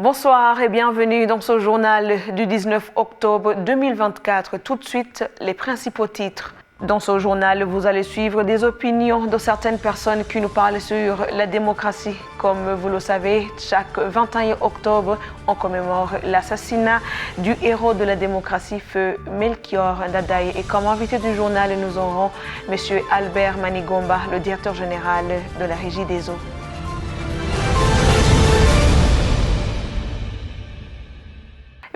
Bonsoir et bienvenue dans ce journal du 19 octobre 2024. Tout de suite, les principaux titres. Dans ce journal, vous allez suivre des opinions de certaines personnes qui nous parlent sur la démocratie. Comme vous le savez, chaque 21 octobre, on commémore l'assassinat du héros de la démocratie, feu Melchior Ndadaye. Et comme invité du journal, nous aurons M. Albert Manigomba, le directeur général de la Régie des eaux.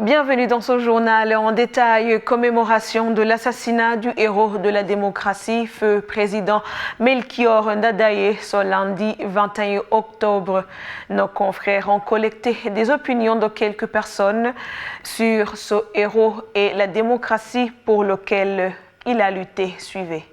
Bienvenue dans ce journal en détail, commémoration de l'assassinat du héros de la démocratie, feu président Melchior Ndadaye, ce lundi 21 octobre. Nos confrères ont collecté des opinions de quelques personnes sur ce héros et la démocratie pour lequel il a lutté. Suivez.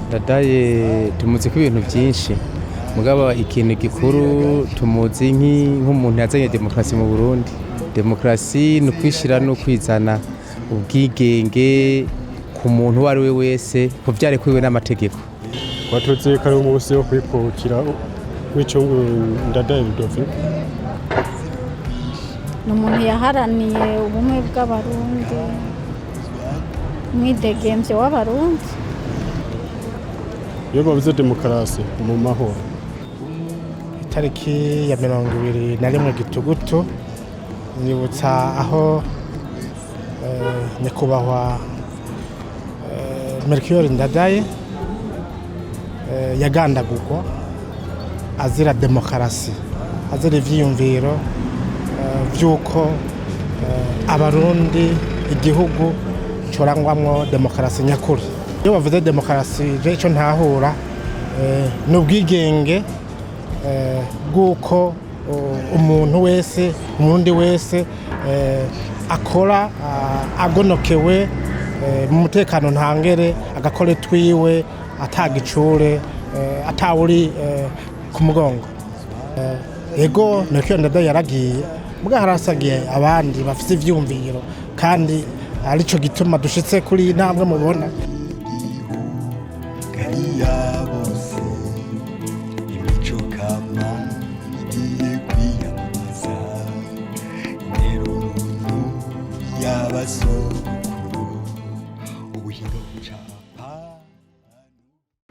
Ndadaye tumuzi ko ibintu byinshi mugabo ikintu gikuru tumuzi nk'umuntu yazanye demokarasi mu Burundi. Demokarasi ni ukwishira no kwizana ubwigenge ku muntu uwo ari we wese ko byarekuwe n'amategeko. Watutse kare umunsi wo kwikukira w'icungu Ndadaye Rudoviko. Ni umuntu yaharaniye ubumwe bw'abarundi, umwidegemvyo w'abarundi. Iyo bavuze demokarasi mu mahoro. Itariki ya 21 Gitugutu nibutsa aho nyakubahwa Melchior Ndadaye yagandagurwa azira demokarasi, azira ivyiyumviro vyuko abarundi igihugu corangwamwo demokarasi nyakuri. Iyo bavuze demokarasi ico ntahura n'ubwigenge bw'uko umuntu wese, umurundi wese akora agonokewe mu mutekano ntangere, agakora twiwe atagicure, atawuri ku mugongo. Ego Melchior Ndadaye yaragiye mbwa harasagiye abandi bafite ivyumviro kandi arico gituma dushitse kuri intambwe mubona.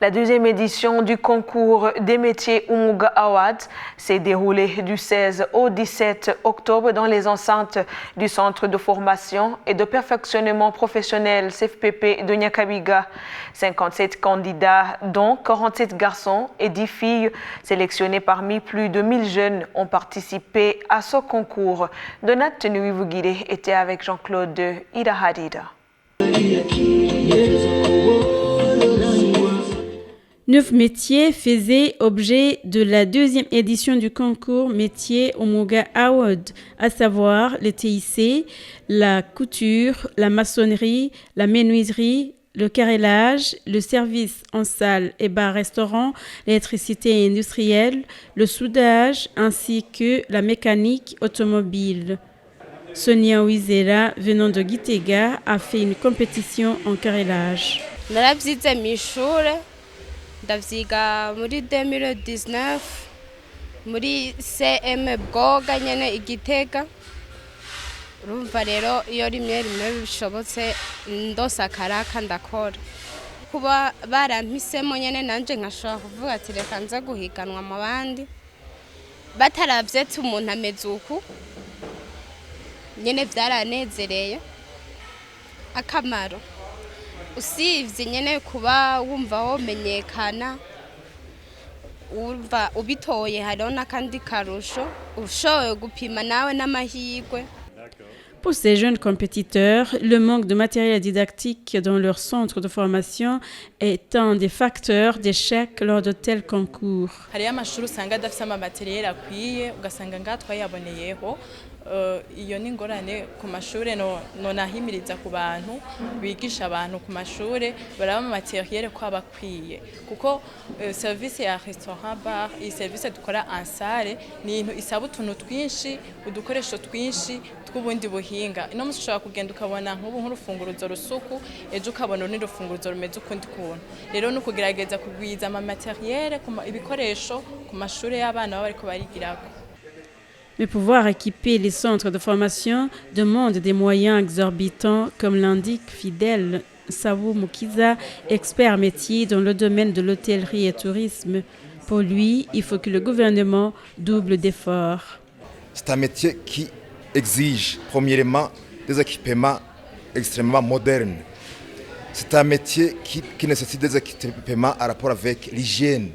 La deuxième édition du concours des métiers Umuga Awards s'est déroulée du 16 au 17 octobre dans les enceintes du Centre de formation et de perfectionnement professionnel CFPP de Nyakabiga. 57 candidats, dont 47 garçons et 10 filles, sélectionnés parmi plus de 1000 jeunes, ont participé à ce concours. Donat Nuivugire était avec Jean-Claude Ida Hadida. 9 métiers faisaient objet de la deuxième édition du concours métiers Umuga Award, à savoir le TIC, la couture, la maçonnerie, la menuiserie, le carrelage, le service en salle et bar-restaurant, l'électricité industrielle, le soudage ainsi que la mécanique automobile. Sonia Wizera, venant de Gitega, a fait une compétition en carrelage. Ndavyiga muri 2019 muri CM Bwoga nyene Igitega. Urumva rero iyo rimwe bishobotse ndosa karaka ndakora kuba barampisemo nyene nanje nkashobora kuvuga ati reka nza guhiganwa mu bandi bataravye umuntu ameze uku nyene vyaranezereye akamaro. Usivye nyene kuba wumva womenyekana, wumva ubitoye hariho n'akandi karusho ushoboye gupima nawe n'amahirwe. Pour ces jeunes compétiteurs, le manque de matériel didactique dans leur centre de formation est un des facteurs d'échec lors de tels concours. Hariyo amashuri usanga adafite amateriel akwiye ugasanga ngaha twayaboneyeho iyo ni ingorane ku mashuri nonahimiriza ku bantu bigisha abantu ku mashuri baraba amateriel ko abakwiye kuko service ya restaurant bar iyi service dukora en salle ni ibintu isaba utuntu twinshi udukoresho twinshi tw'ubundi buhinga ino musi ushobora kugenda ukabona nk'urufunguruzo rusuku ejo ukabona n'urufunguruzo rumeze ukundi kuntu rero no kugerageza kugwiza ama materiel ibikoresho ku mashuri y'abana baba bariko barigirako. Mais pouvoir équiper les centres de formation demande des moyens exorbitants, comme l'indique Fidèle Savou Mukiza, expert métier dans le domaine de l'hôtellerie et tourisme. Pour lui, il faut que le gouvernement double d'efforts. C'est un métier qui exige, premièrement, des équipements extrêmement modernes. C'est un métier qui nécessite des équipements en rapport avec l'hygiène.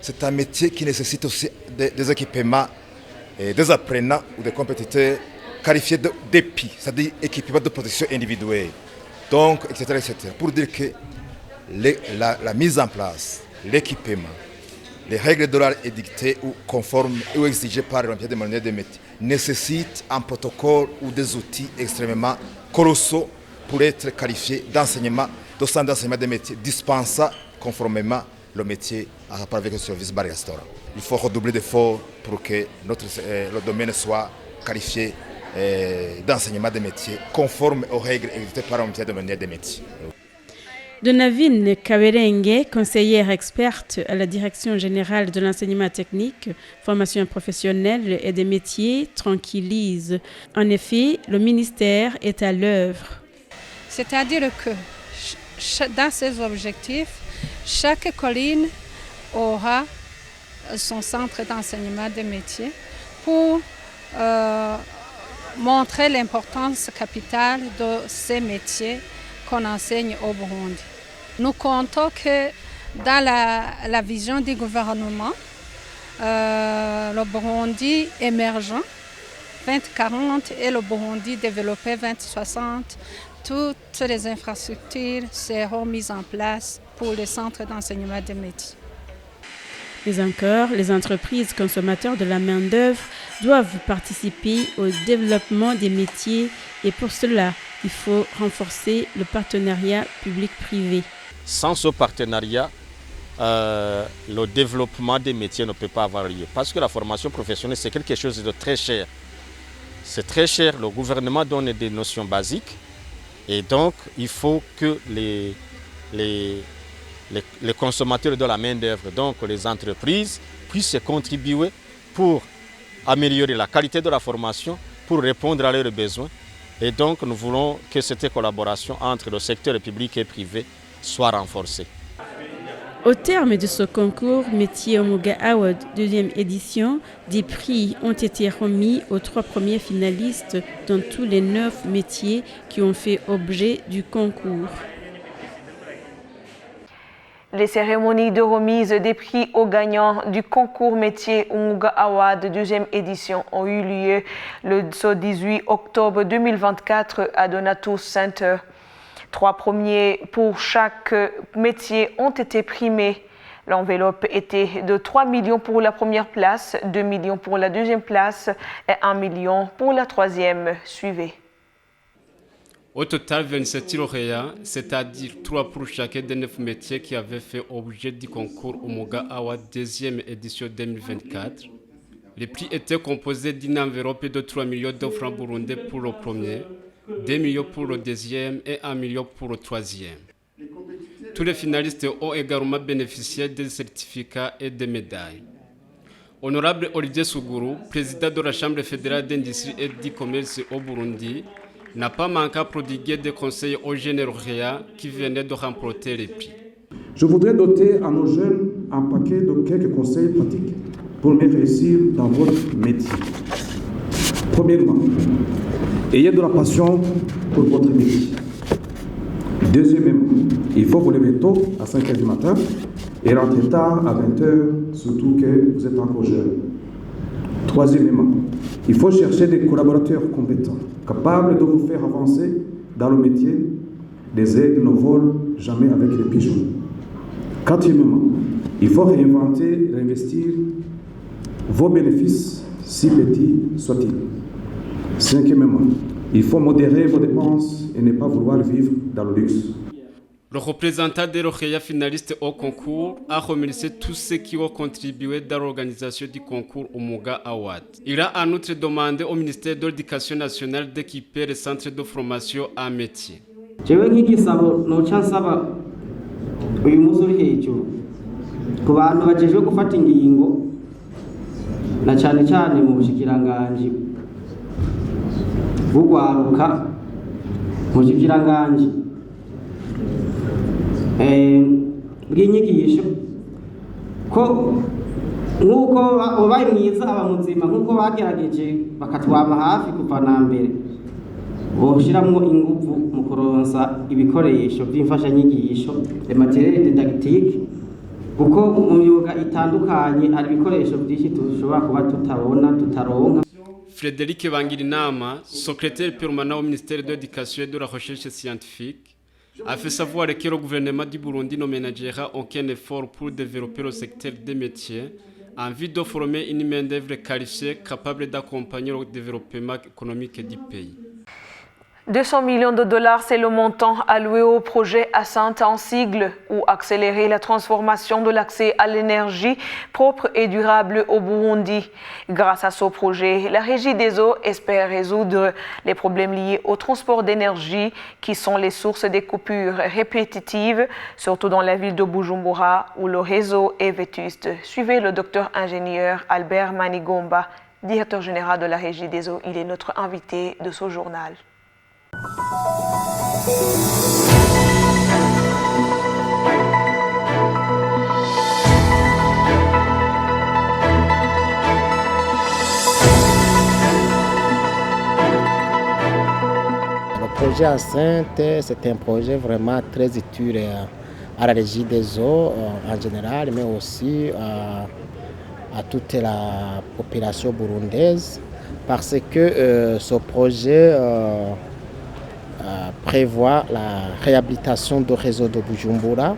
C'est un métier qui nécessite aussi des équipements des apprenants ou des compétiteurs qualifiés d'EPI, c'est-à-dire équipements de protection individuelle. Donc, etc., etc. Pour dire que la mise en place, l'équipement, les règles de l'art édictées ou conformes ou exigées par l'Olympiade des manuels de métier nécessitent un protocole ou des outils extrêmement colossaux pour être qualifiés d'enseignement, de centre d'enseignement des métiers dispensant conformément le métier en rapport avec le service bar-restaurant. Il faut redoubler d'efforts pour que le domaine soit qualifié d'enseignement des métiers conforme aux règles édictées par l'Olympiade des manuels de métier. Donavine Kawerenge, conseillère experte à la Direction générale de l'enseignement technique, formation professionnelle et des métiers, tranquillise. En effet, le ministère est à l'œuvre. C'est-à-dire que dans ces objectifs, chaque colline aura son centre d'enseignement des métiers pour montrer l'importance capitale de ces métiers qu'on enseigne au Burundi. Nous comptons que dans la vision du gouvernement, le Burundi émergent 2040 et le Burundi développé 2060, toutes les infrastructures seront mises en place pour les centres d'enseignement des métiers. Mais encore, les entreprises consommateurs de la main-d'œuvre doivent participer au développement des métiers et pour cela, il faut renforcer le partenariat public-privé. Sans ce partenariat, le développement des métiers ne peut pas avoir lieu. Parce que la formation professionnelle, c'est quelque chose de très cher. C'est très cher, le gouvernement donne des notions basiques et donc il faut que les consommateurs de la main-d'œuvre, donc les entreprises, puissent contribuer pour améliorer la qualité de la formation, pour répondre à leurs besoins. Et donc, nous voulons que cette collaboration entre le secteur public et privé soit renforcée. Au terme de ce concours Métier Omuga Award 2e édition, des prix ont été remis aux 3 premiers finalistes dans tous les 9 métiers qui ont fait objet du concours. Les cérémonies de remise des prix aux gagnants du concours métier Omuga Award 2e édition ont eu lieu le 18 octobre 2024 à Donato Center. 3 premiers pour chaque métier ont été primés. L'enveloppe était de 3 millions pour la première place, 2 millions pour la deuxième place et 1 million pour la troisième. Suivez. Au total, 27 lauréats, c'est-à-dire 3 pour chacun des 9 métiers qui avaient fait objet du concours Omuga Award 2e édition 2024. Les prix étaient composés d'une enveloppe de 3 millions de francs burundais pour le premier, 2 millions pour le deuxième et 1 million pour le troisième. Tous les finalistes ont également bénéficié des certificats et des médailles. Honorable Olivier Souguru, président de la Chambre fédérale d'industrie et du commerce au Burundi, n'a pas manqué à prodiguer des conseils aux jeunes lauréats qui venaient de remporter les prix. Je voudrais doter à nos jeunes un paquet de quelques conseils pratiques pour mieux réussir dans votre métier. Premièrement, ayez de la passion pour votre métier. Deuxièmement, il faut vous lever tôt à 5h du matin et rentrer tard à 20h, surtout que vous êtes encore jeune. Troisièmement, Il faut chercher des collaborateurs compétents, capables de vous faire avancer dans le métier. Les aigles ne volent jamais avec les pigeons. Quatrièmement, il faut réinventer, réinvestir vos bénéfices, si petits soient-ils. Cinquièmement, il faut modérer vos dépenses et ne pas vouloir vivre dans le luxe. Le représentant des lauréats finalistes au concours a remercié tous ceux qui ont contribué dans l'organisation du concours Umuga Award. Il a en outre demandé au ministère de l'Éducation nationale d'équiper les centres de formation en métier. jewe nk'igisabo noca nsaba uyu munsi uri hejuru ku bantu bajejwe gufata ingingo na cyane cyane mu bushikiranganji bugwaruka mu bushikiranganji bw'inyigisho ko nk'uko ubaye mwiza aba muzima nk'uko bagerageje bakatwama hafi kuva na mbere boshiramwo ingufu mu kuronsa ibikoresho by'imfashanyigisho materiel didactique kuko mu myuga itandukanye hari ibikoresho byinshi dushobora kuba tutaronka. Frédéric Bangirinama, secrétaire permanent au ministère de l'Éducation et de la Recherche scientifique, a fait savoir que le gouvernement du Burundi ne ménagera aucun effort pour développer le secteur des métiers en vue de former une main-d'œuvre qualifiée capable d'accompagner le développement économique du pays. 200 millions de dollars, c'est le montant alloué au projet Asante en sigle, ou accélérer la transformation de l'accès à l'énergie propre et durable au Burundi. Grâce à ce projet, la Régie des eaux espère résoudre les problèmes liés au transport d'énergie qui sont les sources des coupures répétitives, surtout dans la ville de Bujumbura où le réseau est vétuste. Suivez le docteur ingénieur Albert Manigomba, directeur général de la Régie des eaux. Il est notre invité de ce journal. Le projet Asante, c'est un projet vraiment très utile à la Régie des eaux en général, mais aussi à toute la population burundaise, parce que ce projet prévoit la réhabilitation du réseau de Bujumbura,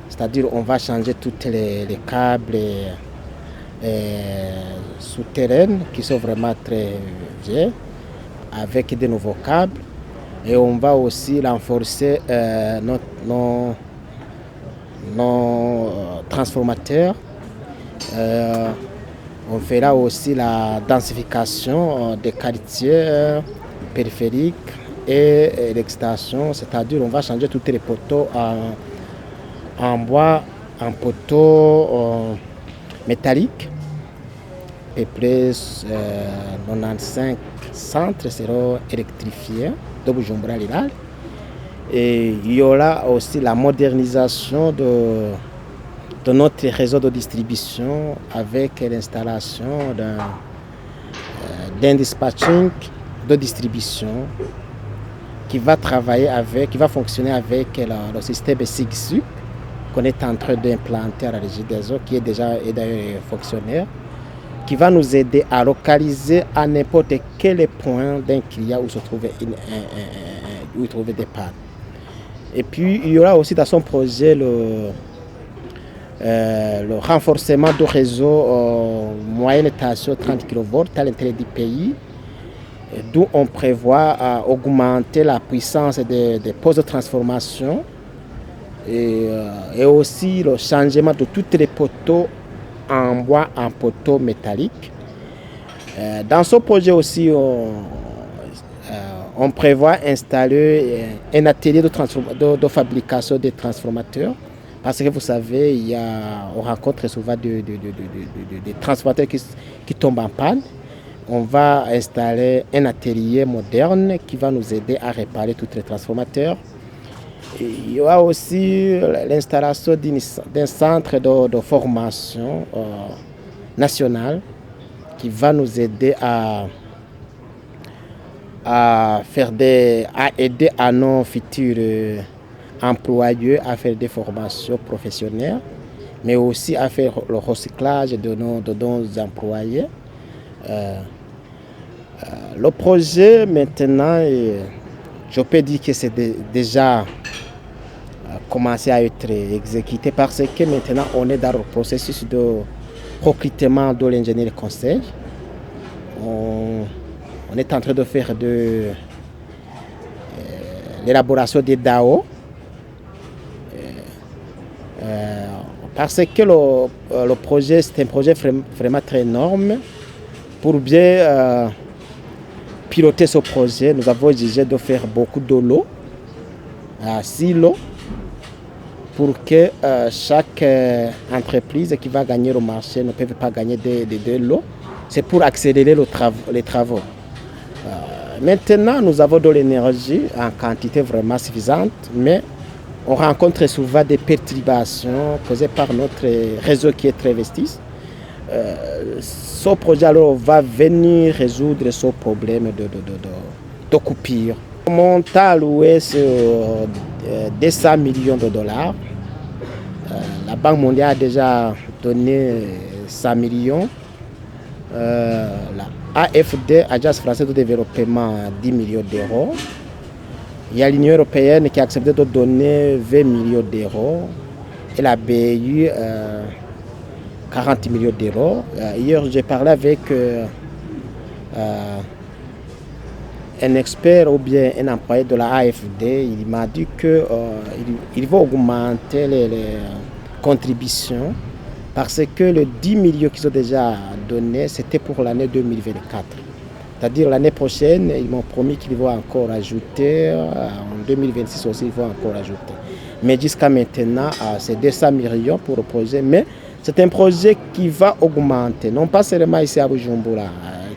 c'est-à-dire on va changer tous les câbles souterrains qui sont vraiment très vieux avec de nouveaux câbles, et on va aussi renforcer nos transformateurs. On fera aussi la densification des quartiers périphériques et l'extension, c'est-à-dire on va changer tous les poteaux en bois, en poteaux métalliques. Et plus 95 centres seront électrifiés de Bujumbura rural. Et il y aura aussi la modernisation de notre réseau de distribution avec l'installation d'un dispatching de distribution qui va fonctionner avec le système SIGSU qu'on est en train d'implanter à la Régie des eaux, qui est d'ailleurs fonctionnaire, qui va nous aider à localiser à n'importe quel point d'un client où se trouve des pannes. Et puis il y aura aussi dans son projet le renforcement du réseau moyenne tension 30 kV à l'intérieur du pays, d'où on prévoit augmenter la puissance des postes de transformation et aussi le changement de tous les poteaux en bois en poteaux métalliques. Dans ce projet aussi, on prévoit installer un atelier de fabrication des transformateurs. Parce que vous savez, on rencontre souvent des transformateurs qui tombent en panne. On va installer un atelier moderne qui va nous aider à réparer tous les transformateurs. Et il y aura aussi l'installation d'un centre de formation national qui va nous aider à aider à nos futurs employés à faire des formations professionnelles, mais aussi à faire le recyclage de nos employés. Le projet maintenant, je peux dire que c'est déjà commencé à être exécuté parce que maintenant on est dans le processus de recrutement de l'ingénieur conseil. On est en train de faire l'élaboration des DAO. Parce que le projet, c'est un projet vraiment très énorme. Pour bien piloter ce projet, nous avons exigé de faire beaucoup de lots, 6 lots, pour que chaque entreprise qui va gagner le marché ne peut pas gagner des lots. C'est pour accélérer les travaux. Maintenant, nous avons de l'énergie en quantité vraiment suffisante, mais on rencontre souvent des perturbations causées par notre réseau qui est très investi. Ce projet alors va venir résoudre ce problème de coupure. Le montant alloué sur 200 millions de dollars. La Banque mondiale a déjà donné 100 millions. La AFD, Agence française de développement, 10 millions d'euros. Il y a l'Union européenne qui a accepté de donner 20 millions d'euros et la BEI 40 millions d'euros. Hier, j'ai parlé avec un expert ou bien un employé de la AFD. Il m'a dit qu'il va augmenter les contributions parce que les 10 millions qu'ils ont déjà donnés, c'était pour l'année 2024. C'est-à-dire l'année prochaine, ils m'ont promis qu'ils vont encore ajouter, en 2026 aussi, ils vont encore ajouter. Mais jusqu'à maintenant, c'est 200 millions pour le projet, mais c'est un projet qui va augmenter, non pas seulement ici à Bujumbura,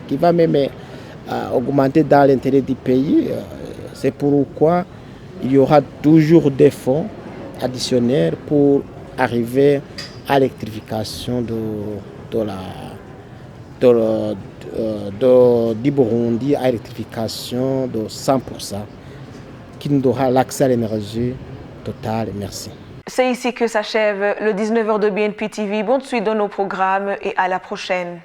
qui va même augmenter dans l'intérêt du pays. C'est pourquoi il y aura toujours des fonds additionnels pour arriver à l'électrification du Burundi, à l'électrification de 100%, qui nous donnera l'accès à l'énergie totale. Merci. C'est ici que s'achève le 19h de BNP TV. Bonne suite dans nos programmes et à la prochaine.